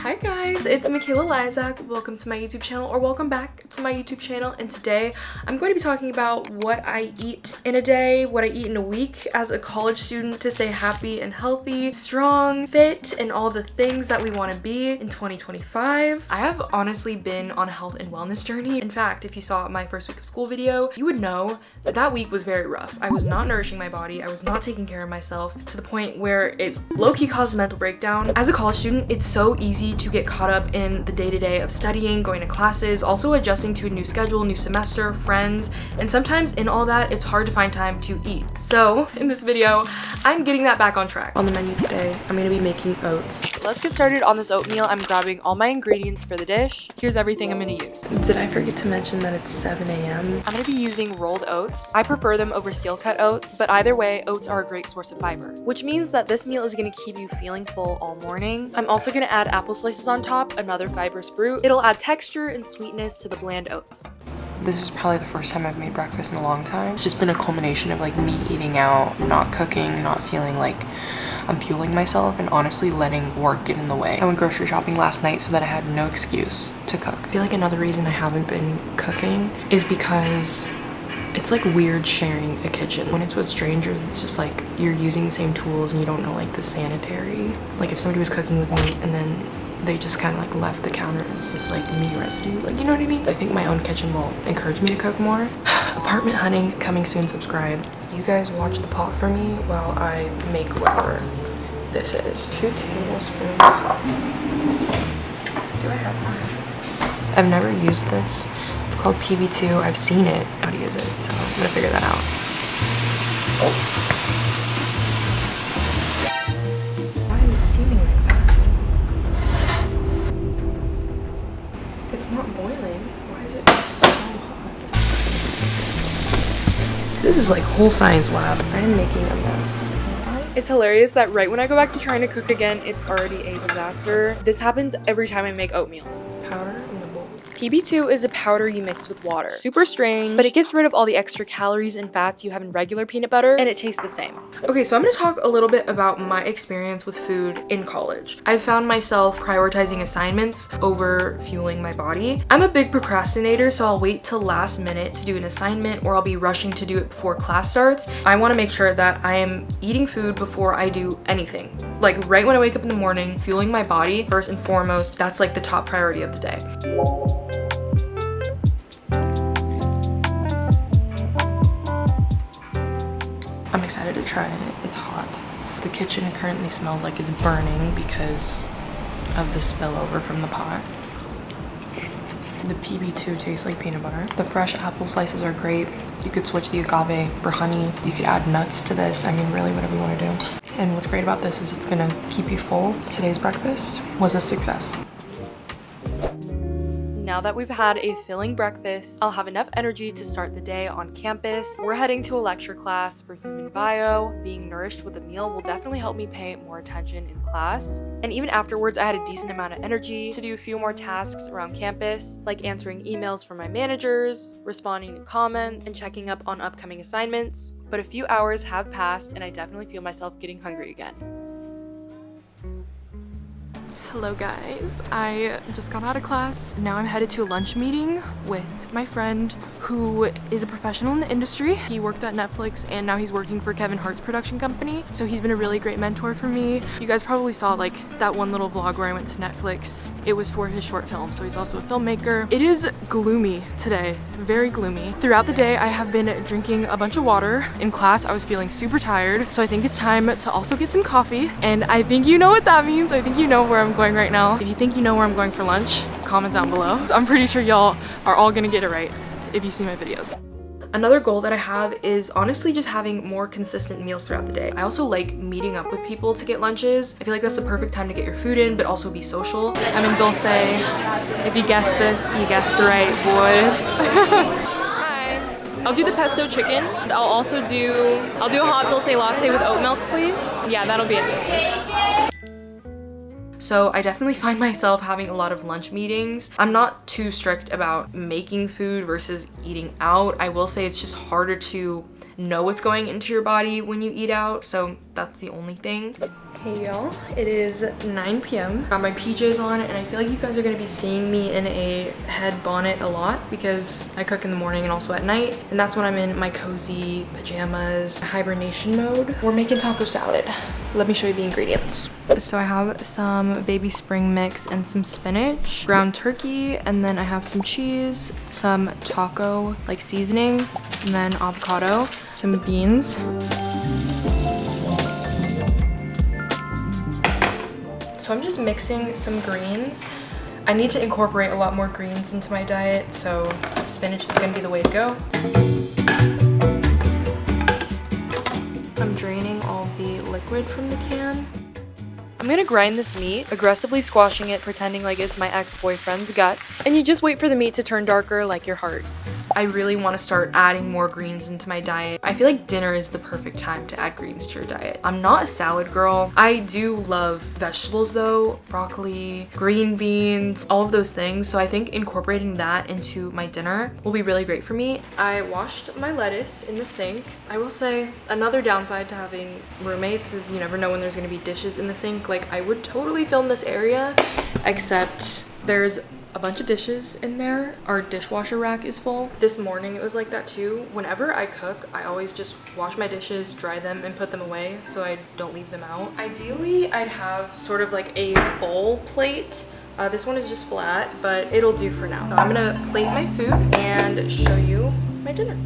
Hi guys, it's Makayla Lysiak. Welcome to my YouTube channel, or welcome back to my YouTube channel. And today I'm going to be talking about what I eat in a day, what I eat in a week as a college student to stay happy and healthy, strong, fit, and all the things that we want to be in 2025. I have honestly been on a health and wellness journey. In fact, if you saw my first week of school video, you would know that that week was very rough. I was not nourishing my body. I was not taking care of myself to the point where it low-key caused a mental breakdown. As a college student, it's so easy to get caught up in the day-to-day of studying, going to classes, also adjusting to a new schedule, new semester, friends, and sometimes in all that, it's hard to find time to eat. So in this video, I'm getting that back on track. On the menu today, I'm gonna be making oats. Let's get started on this oatmeal. I'm grabbing all my ingredients for the dish. Here's everything I'm gonna use. Did I forget to mention that it's 7 a.m.? I'm gonna be using rolled oats. I prefer them over steel cut oats, but either way, oats are a great source of fiber, which means that this meal is gonna keep you feeling full all morning. I'm also gonna add apple slices on top, another fibrous fruit. It'll add texture and sweetness to the bland oats. This is probably the first time I've made breakfast in a long time. It's just been a culmination of like me eating out, not cooking, not feeling like I'm fueling myself, and honestly letting work get in the way. I went grocery shopping last night so that I had no excuse to cook. I feel like another reason I haven't been cooking is because it's like weird sharing a kitchen. When it's with strangers, it's just like you're using the same tools and you don't know like the sanitary. Like if somebody was cooking with me and then they just kind of like left the counters with like meat residue, like, you know what I mean? I think my own kitchen will encourage me to cook more. Apartment hunting coming soon, subscribe. You guys watch the pot for me while I make whatever this is. 2 tablespoons. Do I have time? I've never used this. It's called PV2. I've seen it, how to use it, so I'm gonna figure that out. Oh. Why is it steaming like that? It's not boiling. Why is it so hot? This is like whole science lab. I am making a mess. It's hilarious that right when I go back to trying to cook again, it's already a disaster. This happens every time I make oatmeal. Powder in the bowl. PB2 is a powder you mix with water. Super strange, but it gets rid of all the extra calories and fats you have in regular peanut butter, and it tastes the same. Okay, so I'm gonna talk a little bit about my experience with food in college. I've found myself prioritizing assignments over fueling my body. I'm a big procrastinator, so I'll wait till last minute to do an assignment, or I'll be rushing to do it before class starts. I wanna make sure that I am eating food before I do anything. Like right when I wake up in the morning, fueling my body first and foremost, that's like the top priority of the day. I'm excited to try it. It's hot. The kitchen currently smells like it's burning because of the spillover from the pot. The PB2 tastes like peanut butter. The fresh apple slices are great. You could switch the agave for honey. You could add nuts to this. I mean, really whatever you want to do. And what's great about this is it's gonna keep you full. Today's breakfast was a success. Now that we've had a filling breakfast, I'll have enough energy to start the day on campus. We're heading to a lecture class for human bio. Being nourished with a meal will definitely help me pay more attention in class. And even afterwards, I had a decent amount of energy to do a few more tasks around campus, like answering emails from my managers, responding to comments, and checking up on upcoming assignments. But a few hours have passed, and I definitely feel myself getting hungry again. Hello guys, I just got out of class. Now I'm headed to a lunch meeting with my friend who is a professional in the industry. He worked at Netflix and now he's working for Kevin Hart's production company. So he's been a really great mentor for me. You guys probably saw like that one little vlog where I went to Netflix. It was for his short film, so he's also a filmmaker. It is gloomy today, very gloomy. Throughout the day, I have been drinking a bunch of water. In class, I was feeling super tired. So I think it's time to also get some coffee. And I think you know what that means. I think you know where I'm going right now. If you think you know where I'm going for lunch, comment down below. I'm pretty sure y'all are all gonna get it right if you see my videos. Another goal that I have is honestly just having more consistent meals throughout the day. I also like meeting up with people to get lunches. I feel like that's the perfect time to get your food in, but also be social. I'm in Dulce. If you guessed this, you guessed right, boys. Hi. I'll do the pesto chicken. I'll do a hot dulce latte with oat milk, please. Yeah, that'll be it. So I definitely find myself having a lot of lunch meetings. I'm not too strict about making food versus eating out. I will say it's just harder to know what's going into your body when you eat out, so that's the only thing. Hey y'all, it is 9 p.m. Got my PJs on, and I feel like you guys are gonna be seeing me in a head bonnet a lot because I cook in the morning and also at night, and that's when I'm in my cozy pajamas, hibernation mode. We're making taco salad. Let me show you the ingredients. So I have some baby spring mix and some spinach, ground turkey, and then I have some cheese, some taco like seasoning, and then avocado, some beans. So I'm just mixing some greens. I need to incorporate a lot more greens into my diet, so spinach is gonna be the way to go. I'm draining all the liquid from the can. I'm gonna grind this meat, aggressively squashing it, pretending like it's my ex-boyfriend's guts. And you just wait for the meat to turn darker like your heart. I really want to start adding more greens into my diet. I feel like dinner is the perfect time to add greens to your diet. I'm not a salad girl. I do love vegetables though, broccoli, green beans, all of those things. So I think incorporating that into my dinner will be really great for me. I washed my lettuce in the sink. I will say another downside to having roommates is you never know when there's gonna be dishes in the sink. Like I would totally film this area, except there's a bunch of dishes in there. Our dishwasher rack is full. This morning it was like that too. Whenever I cook, I always just wash my dishes, dry them, and put them away so I don't leave them out. Ideally, I'd have sort of like a bowl plate. This one is just flat, but it'll do for now. So I'm gonna plate my food and show you my dinner.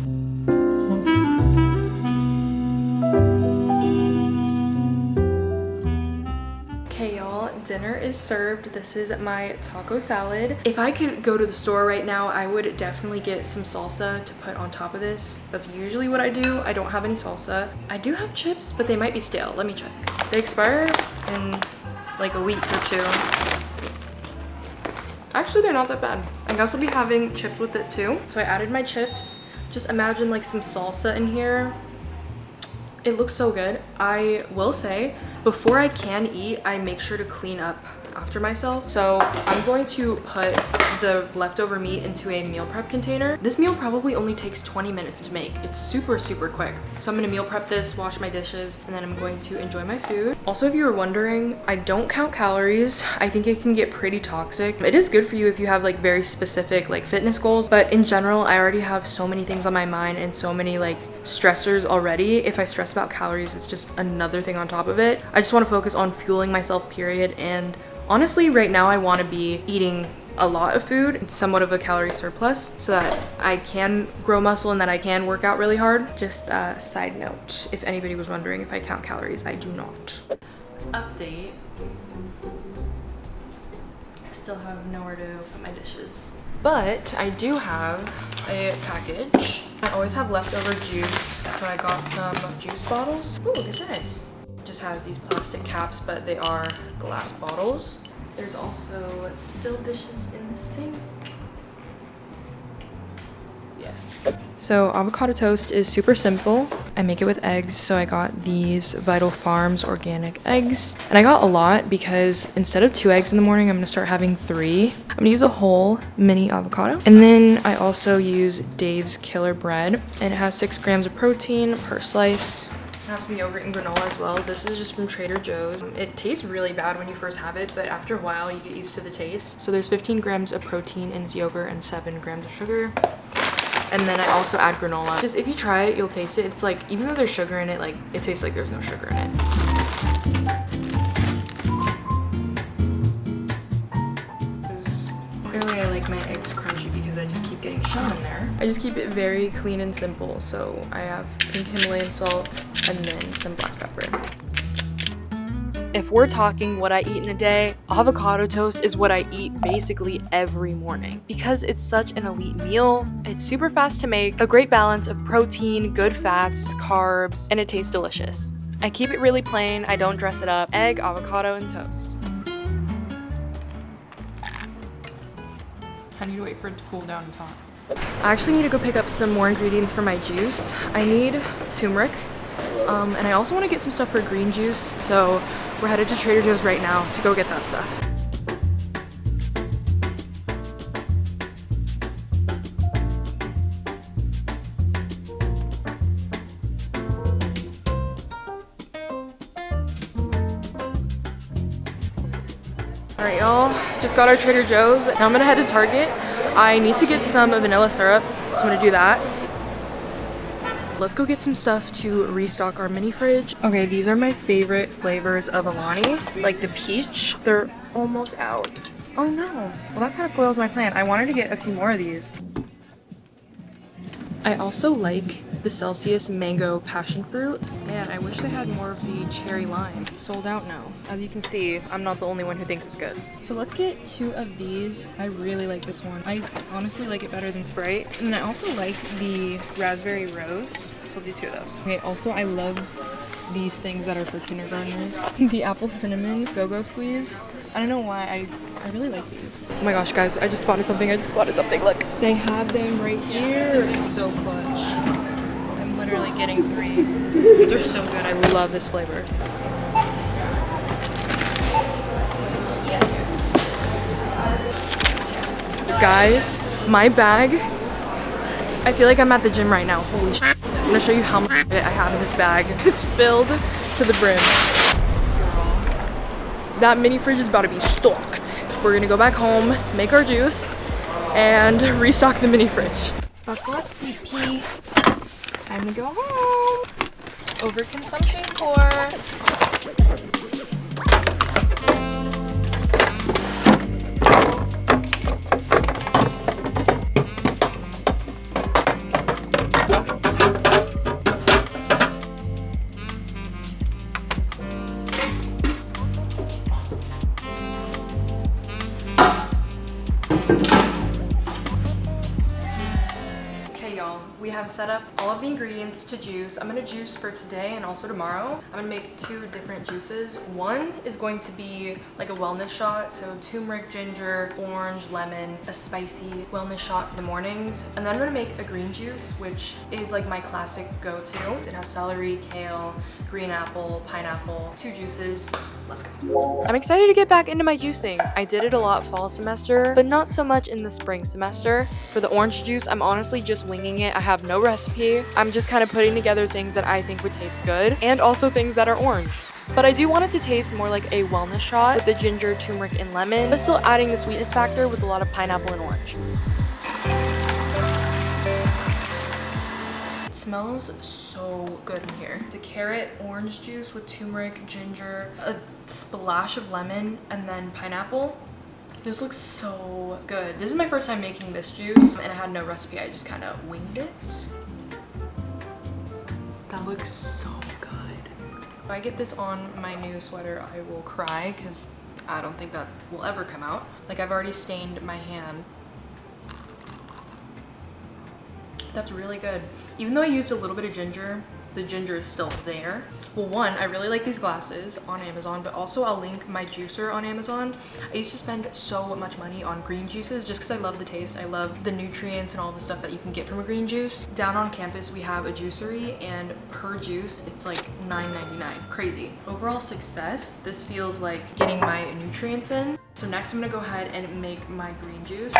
Dinner is served. This is my taco salad. If I could go to the store right now, I would definitely get some salsa to put on top of this. That's usually what I do. I don't have any salsa. I do have chips, but they might be stale. Let me check. They expire in like a week or two. Actually, they're not that bad. I guess I'll be having chips with it too. So I added my chips. Just imagine like some salsa in here. It looks so good. I will say, before I can eat, I make sure to clean up after myself. So I'm going to put the leftover meat into a meal prep container. This meal probably only takes 20 minutes to make. It's super, super quick. So I'm gonna meal prep this, wash my dishes, and then I'm going to enjoy my food. Also, if you were wondering, I don't count calories. I think it can get pretty toxic. It is good for you if you have like very specific like fitness goals, but in general, I already have so many things on my mind and so many like stressors already. If I stress about calories, it's just another thing on top of it. I just want to focus on fueling myself, period. And honestly, right now I want to be eating a lot of food, somewhat of a calorie surplus, so that I can grow muscle and that I can work out really hard. Just a side note, if anybody was wondering if I count calories, I do not. Update. I still have nowhere to put my dishes. But I do have a package. I always have leftover juice, so I got some juice bottles. Ooh, these are nice. It just has these plastic caps, but they are glass bottles. There's also still dishes in the sink. Yeah. So avocado toast is super simple. I make it with eggs, so I got these Vital Farms organic eggs. And I got a lot because instead of 2 eggs in the morning, I'm gonna start having 3. I'm gonna use a whole mini avocado. And then I also use Dave's Killer Bread, and it has 6 grams of protein per slice. I have some yogurt and granola as well. This is just from Trader Joe's. It tastes really bad when you first have it, but after a while you get used to the taste. So there's 15 grams of protein in this yogurt and 7 grams of sugar. And then I also add granola. Just if you try it, you'll taste it. It's like, even though there's sugar in it, like it tastes like there's no sugar in it. Clearly I like my eggs crunchy because I just keep getting shell in there. I just keep it very clean and simple. So I have pink Himalayan salt and then some black pepper. If we're talking what I eat in a day, avocado toast is what I eat basically every morning. Because it's such an elite meal, it's super fast to make, a great balance of protein, good fats, carbs, and it tastes delicious. I keep it really plain, I don't dress it up. Egg, avocado, and toast. I need to wait for it to cool down and talk. I actually need to go pick up some more ingredients for my juice. I need turmeric. And I also want to get some stuff for green juice, so we're headed to Trader Joe's right now to go get that stuff. All right, y'all, just got our Trader Joe's. Now I'm gonna head to Target. I need to get some vanilla syrup, so I'm gonna do that. Let's go get some stuff to restock our mini fridge. Okay, these are my favorite flavors of Alani, like the peach. They're almost out. Oh no, well that kind of foils my plan. I wanted to get a few more of these. I also like the Celsius mango passion fruit. Man, I wish they had more of the cherry lime. It's sold out now. As you can see, I'm not the only one who thinks it's good. So let's get 2 of these. I really like this one. I honestly like it better than Sprite. And I also like the raspberry rose. So we'll do 2 of those. Okay, also I love these things that are for kindergartners. The apple cinnamon go-go squeeze. I don't know why, I really like these. Oh my gosh, guys, I just spotted something. Look. They have them right here. They're so clutch. I'm literally getting 3. These are so good. I love this flavor. Guys, my bag, I feel like I'm at the gym right now. Holy shit. I'm gonna show you how much I have in this bag. It's filled to the brim. That mini fridge is about to be stocked. We're gonna go back home, make our juice, and restock the mini fridge. Buckle up, sweet pea. Time to go home. Overconsumption core. We have set up all of the ingredients to juice. I'm gonna juice for today and also tomorrow. I'm gonna make 2 different juices. One is going to be like a wellness shot, so turmeric, ginger, orange, lemon, a spicy wellness shot for the mornings. And then I'm gonna make a green juice, which is like my classic go-to. It has celery, kale, green apple, pineapple, 2 juices. Let's go. I'm excited to get back into my juicing. I did it a lot fall semester, but not so much in the spring semester. For the orange juice, I'm honestly just winging it. I have no recipe. I'm just kind of putting together things that I think would taste good and also things that are orange. But I do want it to taste more like a wellness shot with the ginger, turmeric, and lemon, but still adding the sweetness factor with a lot of pineapple and orange. It smells so good in here. It's a carrot orange juice with turmeric, ginger, a splash of lemon, and then pineapple. This looks so good. This is my first time making this juice, and I had no recipe. I just kind of winged it. That looks so good. If I get this on my new sweater, I will cry because I don't think that will ever come out. Like, I've already stained my hand. That's really good. Even though I used a little bit of ginger, the ginger is still there. Well, one, I really like these glasses on Amazon, but also I'll link my juicer on Amazon. I used to spend so much money on green juices just because I love the taste. I love the nutrients and all the stuff that you can get from a green juice. Down on campus, we have a juicery, and per juice, it's like $9.99. Crazy. Overall success. This feels like getting my nutrients in. So next I'm gonna go ahead and make my green juice.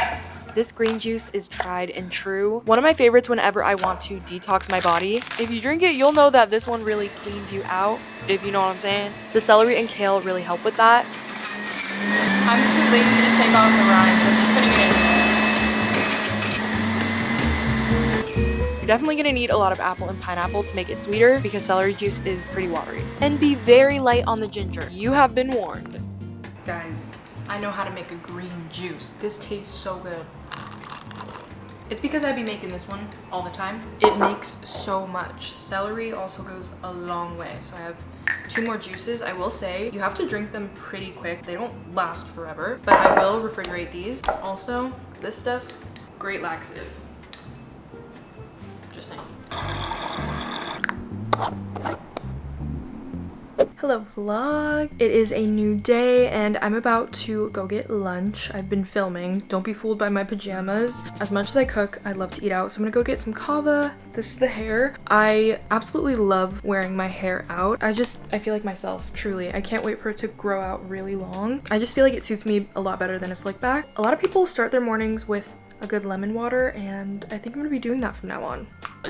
This green juice is tried and true. One of my favorites whenever I want to detox my body. If you drink it, you'll know that this one really cleans you out, if you know what I'm saying. The celery and kale really help with that. I'm too lazy to take off the rinds. I'm just putting it in. You're definitely gonna need a lot of apple and pineapple to make it sweeter because celery juice is pretty watery. And be very light on the ginger. You have been warned. Guys, I know how to make a green juice. This tastes so good. It's because I be making this one all the time. It makes so much. Celery also goes a long way. So I have 2 more juices. I will say you have to drink them pretty quick. They don't last forever, but I will refrigerate these. Also, this stuff, great laxative. Just saying. Hello vlog. It is a new day and I'm about to go get lunch. I've been filming. Don't be fooled by my pajamas. As much as I cook, I love to eat out. So I'm gonna go get some kava. This is the hair. I absolutely love wearing my hair out. I feel like myself, truly. I can't wait for it to grow out really long. I just feel like it suits me a lot better than a slick back. A lot of people start their mornings with a good lemon water, and I think I'm gonna be doing that from now on.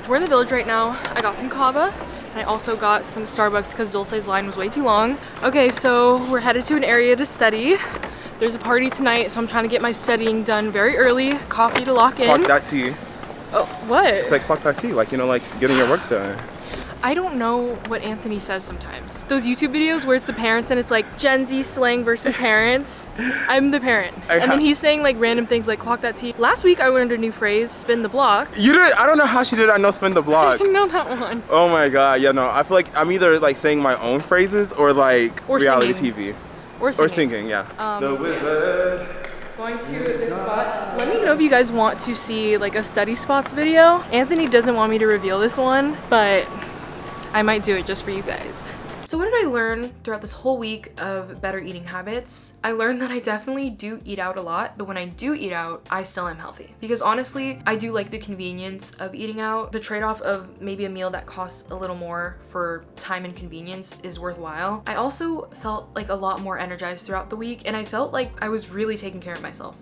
We're in the village right now. I got some kava, and I also got some Starbucks because Dulce's line was way too long. Okay, so we're headed to an area to study. There's a party tonight, so I'm trying to get my studying done very early. Coffee to lock in. Clock that tea. Oh, what? It's like clock that tea, like, you know, like getting your work done. I don't know what Anthony says sometimes. Those YouTube videos where it's the parents and it's like Gen Z slang versus parents. I'm the parent. And then he's saying like random things like clock that tea. Last week I learned a new phrase, spin the block. You did? I don't know how she did. I know spin the block. I know that one. Oh my god, yeah, no. I feel like I'm either like saying my own phrases or like reality singing. TV. Or singing. Or singing, yeah. The wizard. Going to this spot. Let me know if you guys want to see like a study spots video. Anthony doesn't want me to reveal this one, but I might do it just for you guys. So what did I learn throughout this whole week of better eating habits? I learned that I definitely do eat out a lot, but when I do eat out, I still am healthy. Because honestly, I do like the convenience of eating out. The trade-off of maybe a meal that costs a little more for time and convenience is worthwhile. I also felt like a lot more energized throughout the week, and I felt like I was really taking care of myself.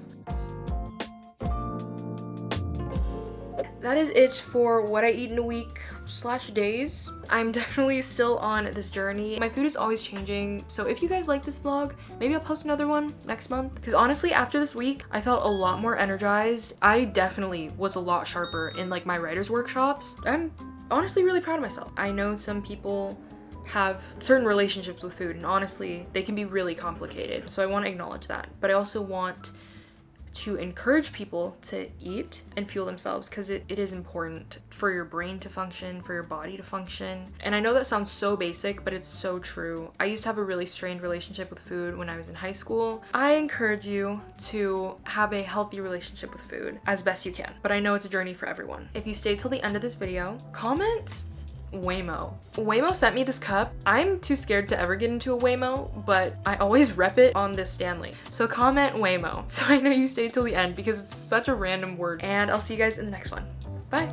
That is it for what I eat in a week / days. I'm definitely still on this journey. My food is always changing, so if you guys like this vlog, maybe I'll post another one next month. Because honestly, after this week, I felt a lot more energized. I definitely was a lot sharper in like my writer's workshops. I'm honestly really proud of myself. I know some people have certain relationships with food, and honestly, they can be really complicated. So I want to acknowledge that. But I also want to encourage people to eat and fuel themselves, because it is important for your brain to function, for your body to function. And I know that sounds so basic, but it's so true. I used to have a really strained relationship with food when I was in high school. I encourage you to have a healthy relationship with food as best you can, but I know it's a journey for everyone. If you stayed till the end of this video, comment Waymo. Waymo sent me this cup. I'm too scared to ever get into a Waymo, but I always rep it on this Stanley. So comment Waymo so I know you stayed till the end, because it's such a random word. And I'll see you guys in the next one. Bye.